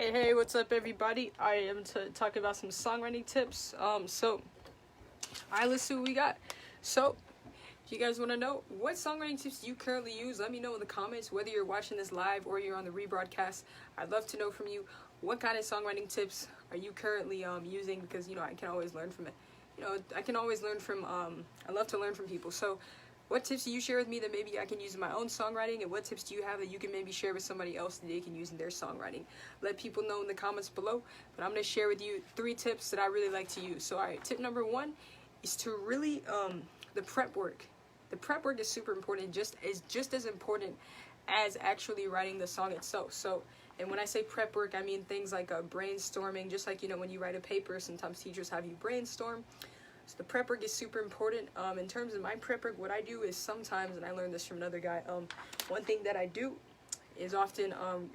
Hey, what's up, everybody? I am talking about some songwriting tips. Let's see what we got. So, if you guys want to know what songwriting tips you currently use, let me know in the comments. Whether you're watching this live or you're on the rebroadcast, I'd love to know from you what kind of songwriting tips are you currently using, because I can always learn from it. I can always learn from. I love to learn from people. So, what tips do you share with me that maybe I can use in my own songwriting, and what tips do you have that you can maybe share with somebody else that they can use in their songwriting? Let people know in the comments below, but I'm going to share with you 3 tips that I really like to use. So, alright, tip number 1 is to really, the prep work. The prep work is super important, just as important as actually writing the song itself. So, and when I say prep work, I mean things like brainstorming, just like, when you write a paper, sometimes teachers have you brainstorm. So the prep work is super important. In terms of my prep work, what I do is sometimes, and I learned this from another guy, one thing that I do is often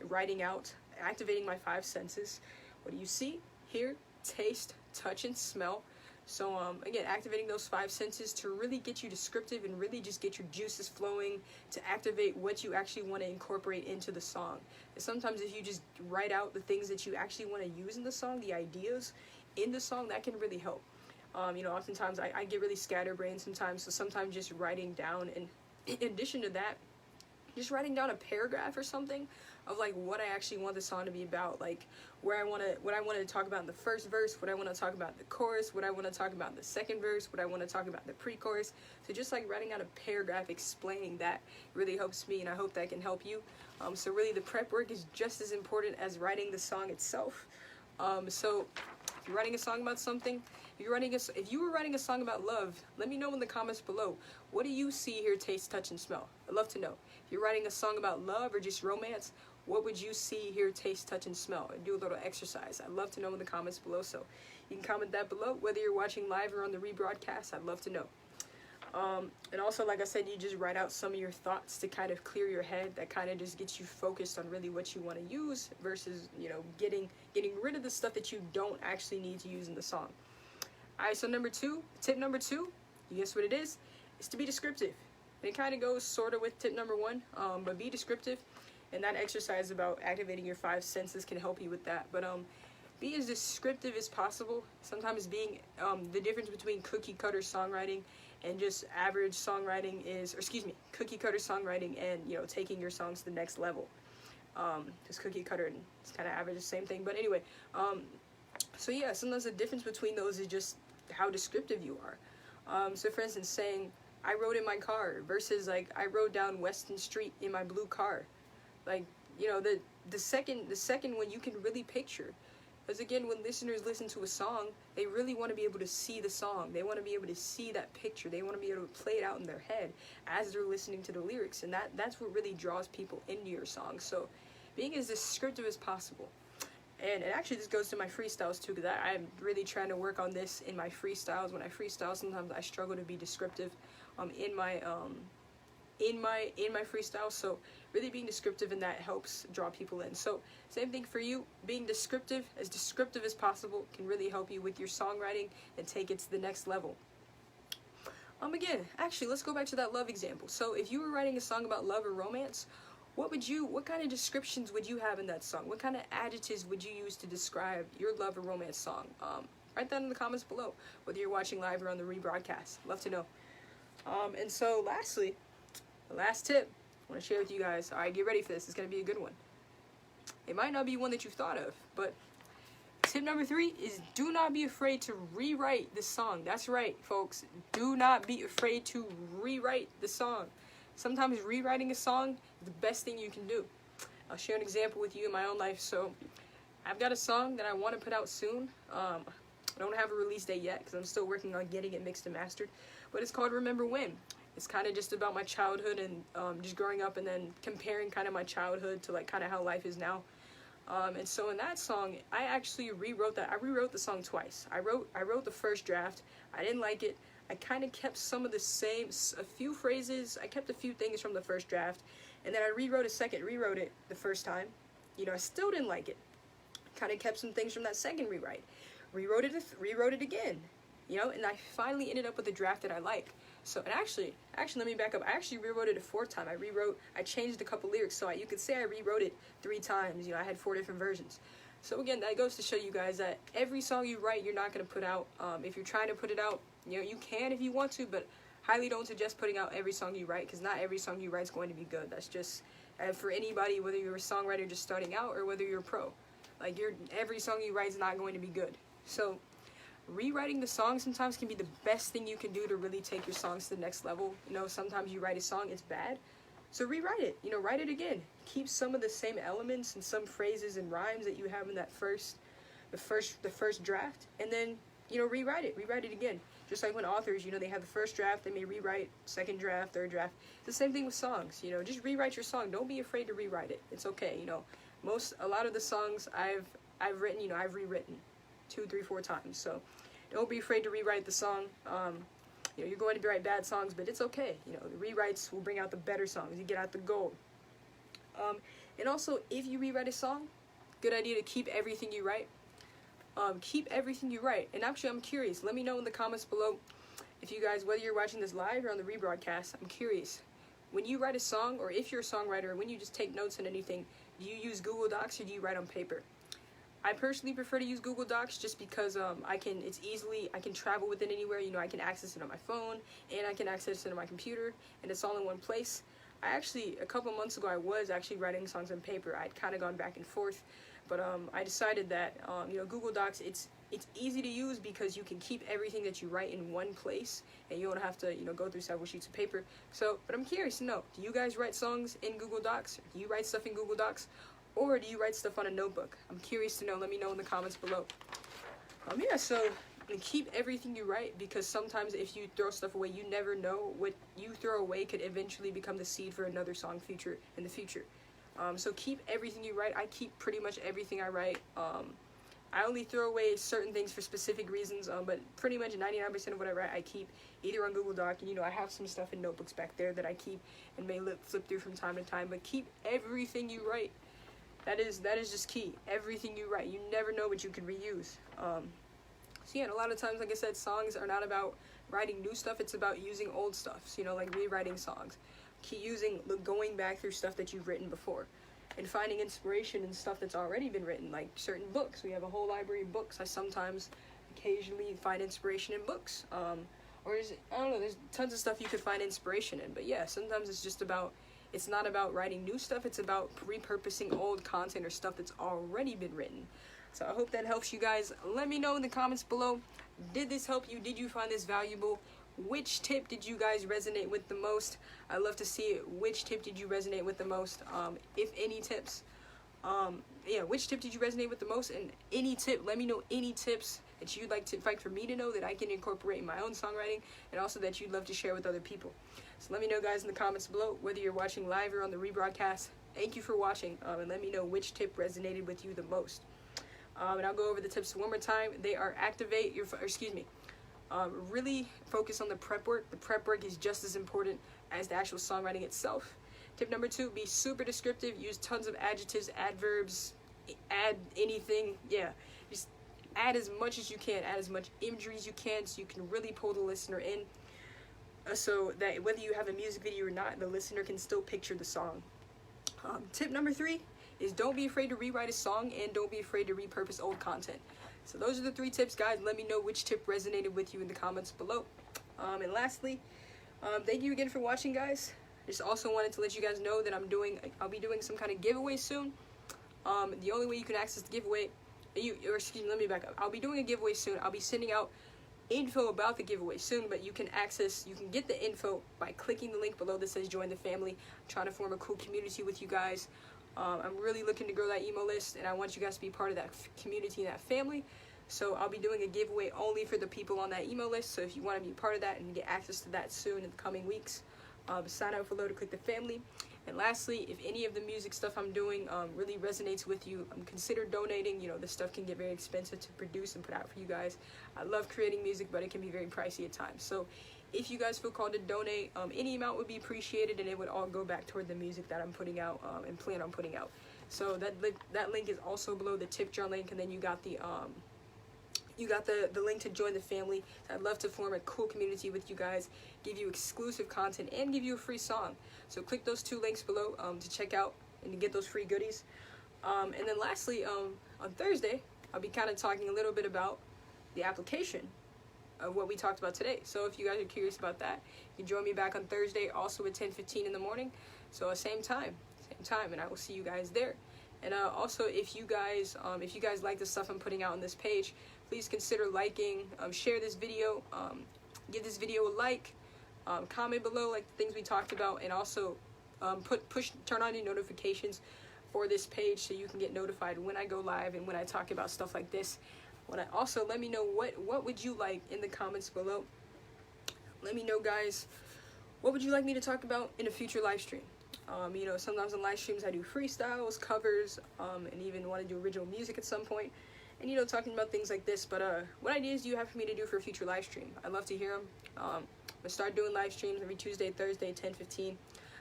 writing out, activating my 5 senses. What do you see, hear, taste, touch, and smell? So again, activating those 5 senses to really get you descriptive and really just get your juices flowing, to activate what you actually want to incorporate into the song. And sometimes if you just write out the things that you actually want to use in the song, the ideas in the song, that can really help. Oftentimes I get really scatterbrained sometimes, so sometimes just writing down, and in addition to that, just writing down a paragraph or something of like what I actually want the song to be about, like what I want to talk about in the first verse, what I want to talk about in the chorus, what I want to talk about in the second verse, what I want to talk about in the pre-chorus. So just like writing out a paragraph explaining that really helps me, and I hope that can help you. So really the prep work is just as important as writing the song itself. So if you're writing a song about something, if you were writing a song about love, let me know in the comments below. What do you see, hear, taste, touch, and smell? I'd love to know. If you're writing a song about love or just romance, what would you see, hear, taste, touch, and smell? And do a little exercise. I'd love to know in the comments below. So you can comment that below. Whether you're watching live or on the rebroadcast, I'd love to know. And also, like I said, you just write out some of your thoughts to kind of clear your head. That kind of just gets you focused on really what you want to use versus, getting rid of the stuff that you don't actually need to use in the song. Alright, so tip number 2, you guess what it is to be descriptive. And it kind of goes sort of with tip number 1, but be descriptive. And that exercise about activating your 5 senses can help you with that. But be as descriptive as possible. Sometimes being, the difference between cookie cutter songwriting and just average songwriting cookie cutter songwriting and, taking your songs to the next level. Just cookie cutter and it's kind of average, the same thing. But anyway, so yeah, sometimes the difference between those is just how descriptive you are. So for instance, saying, I rode in my car versus like, I rode down Weston Street in my blue car. Like, the second one you can really picture. Because again, when listeners listen to a song, they really want to be able to see the song. They want to be able to see that picture. They want to be able to play it out in their head as they're listening to the lyrics. And that's what really draws people into your song. So being as descriptive as possible. And it actually just goes to my freestyles too, because I'm really trying to work on this in my freestyles. When I freestyle, sometimes I struggle to be descriptive in my freestyle. So really being descriptive in that helps draw people in. So same thing for you, being descriptive as possible can really help you with your songwriting and take it to the next level. Again, actually, let's go back to that love example. So if you were writing a song about love or romance, what kind of descriptions would you have in that song? What kind of adjectives would you use to describe your love or romance song? Write that in the comments below, whether you're watching live or on the rebroadcast. Love to know. And so lastly, the last tip I want to share with you guys. Alright, get ready for this. It's going to be a good one. It might not be one that you've thought of, but tip number 3 is do not be afraid to rewrite the song. That's right, folks. Do not be afraid to rewrite the song. Sometimes rewriting a song is the best thing you can do. I'll share an example with you in my own life. So I've got a song that I want to put out soon. I don't have a release date yet because I'm still working on getting it mixed and mastered. But it's called Remember When. It's kind of just about my childhood and just growing up and then comparing kind of my childhood to like kind of how life is now. And so in that song, I actually rewrote that. I rewrote the song twice. I wrote the first draft. I didn't like it. I kind of kept some of the same, a few phrases. I kept a few things from the first draft. And then I rewrote it the first time. I still didn't like it. Kind of kept some things from that second rewrite. Rewrote it again. And I finally ended up with a draft that I like. So, and actually, let me back up. I actually rewrote it a 4th time. I changed a couple lyrics. So you could say I rewrote it 3 times. I had 4 different versions. So again, that goes to show you guys that every song you write, you're not going to put out. If you're trying to put it out, you know, you can if you want to, but highly don't suggest putting out every song you write, because not every song you write is going to be good. That's just for anybody, whether you're a songwriter just starting out or whether you're a pro. Like, every song you write is not going to be good. So rewriting the song sometimes can be the best thing you can do to really take your songs to the next level. You know, sometimes you write a song, it's bad, so rewrite it. You know, write it again. Keep some of the same elements and some phrases and rhymes that you have in that the first draft, and then, you know, rewrite it again. Just like when authors, you know, they have the first draft, they may rewrite second draft, third draft. It's the same thing with songs. You know, just rewrite your song. Don't be afraid to rewrite it. It's okay. You know, a lot of the songs I've written, you know, I've rewritten 2, 3, 4 times. So don't be afraid to rewrite the song. You know, you're going to write bad songs, but it's okay. You know, the rewrites will bring out the better songs. You get out the gold. And also, if you rewrite a song, good idea to keep everything you write. Keep everything you write. And actually, I'm curious. Let me know in the comments below if you guys, whether you're watching this live or on the rebroadcast, I'm curious. When you write a song, or if you're a songwriter, when you just take notes on anything, do you use Google Docs or do you write on paper? I personally prefer to use Google Docs just because I can travel with it anywhere. You know, I can access it on my phone and I can access it on my computer, and it's all in one place. A couple months ago, I was actually writing songs on paper. I'd kind of gone back and forth, but I decided that you know, Google Docs, it's easy to use because you can keep everything that you write in one place, and you don't have to, you know, go through several sheets of paper. So, but I'm curious to know, do you guys write songs in Google Docs? Do you write stuff in Google Docs? Or do you write stuff on a notebook? I'm curious to know. Let me know in the comments below. Yeah, so keep everything you write, because sometimes if you throw stuff away, you never know what you throw away could eventually become the seed for another song in the future. So keep everything you write. I keep pretty much everything I write. I only throw away certain things for specific reasons, but pretty much 99% of what I write, I keep either on Google Doc, and, you know, I have some stuff in notebooks back there that I keep and may flip through from time to time, but keep everything you write. That is just key. Everything you write, you never know what you can reuse. So yeah, and a lot of times, like I said, songs are not about writing new stuff. It's about using old stuff. So, you know, like rewriting songs. Going back through stuff that you've written before, and finding inspiration in stuff that's already been written, like certain books. We have a whole library of books. I occasionally find inspiration in books. I don't know, there's tons of stuff you could find inspiration in. But yeah, sometimes it's not about writing new stuff, it's about repurposing old content or stuff that's already been written. So I hope that helps you guys. Let me know in the comments below, did this help you? Did you find this valuable? Which tip did you guys resonate with the most? I'd love to see it. Which tip did you resonate with the most? If any tips. Yeah, which tip did you resonate with the most? And any tip, let me know any tips that you'd like for me to know that I can incorporate in my own songwriting, and also that you'd love to share with other people. So let me know, guys, in the comments below, whether you're watching live or on the rebroadcast. Thank you for watching, and let me know which tip resonated with you the most. And I'll go over the tips one more time. They are really focus on the prep work. The prep work is just as important as the actual songwriting itself. Tip number 2, be super descriptive. Use tons of adjectives, adverbs, add anything. Yeah, just add as much as you can. Add as much imagery as you can, so you can really pull the listener in. So that whether you have a music video or not, the listener can still picture the song. Tip number 3 is don't be afraid to rewrite a song, and don't be afraid to repurpose old content. So those are the 3 tips, guys. Let me know which tip resonated with you in the comments below. And lastly, thank you again for watching, guys. Just also wanted to let you guys know that I'll be doing some kind of giveaway soon. The only way you can access the giveaway, let me back up. I'll be doing a giveaway soon. I'll be sending out info about the giveaway soon, but you can get the info by clicking the link below that says join the family. I'm trying to form a cool community with you guys. I'm really looking to grow that email list, and I want you guys to be part of that community and that family. So I'll be doing a giveaway only for the people on that email list. So if you want to be part of that and get access to that soon in the coming weeks, sign up below to click the family. And lastly, if any of the music stuff I'm doing really resonates with you, consider donating. You know, this stuff can get very expensive to produce and put out for you guys. I love creating music, but it can be very pricey at times. So if you guys feel called to donate, any amount would be appreciated, and it would all go back toward the music that I'm putting out and plan on putting out. So that link is also below the tip jar link, and then you got the link to join the family. I'd love to form a cool community with you guys, give you exclusive content, and give you a free song. So click those 2 links below to check out and to get those free goodies. And then lastly, on Thursday, I'll be kind of talking a little bit about the application of what we talked about today. So if you guys are curious about that, you can join me back on Thursday, also at 10:15 in the morning. So same time, and I will see you guys there. And also, if you guys like the stuff I'm putting out on this page, please consider liking, share this video, give this video a like, comment below like the things we talked about, and also turn on your notifications for this page so you can get notified when I go live and when I talk about stuff like this. Also let me know what would you like in the comments below. Let me know, guys, what would you like me to talk about in a future live stream. You know, sometimes on live streams I do freestyles, covers, and even want to do original music at some point, and you know, talking about things like this. But what ideas do you have for me to do for a future live stream? I'd love to hear them. I'm gonna start doing live streams every Tuesday, Thursday, 10:15.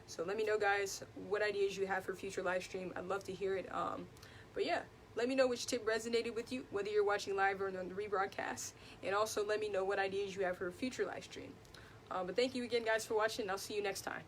So let me know, guys, what ideas you have for future live stream. I'd love to hear it. But yeah, let me know which tip resonated with you, whether you're watching live or on the rebroadcast, and also let me know what ideas you have for a future live stream. But thank you again, guys, for watching, and I'll see you next time.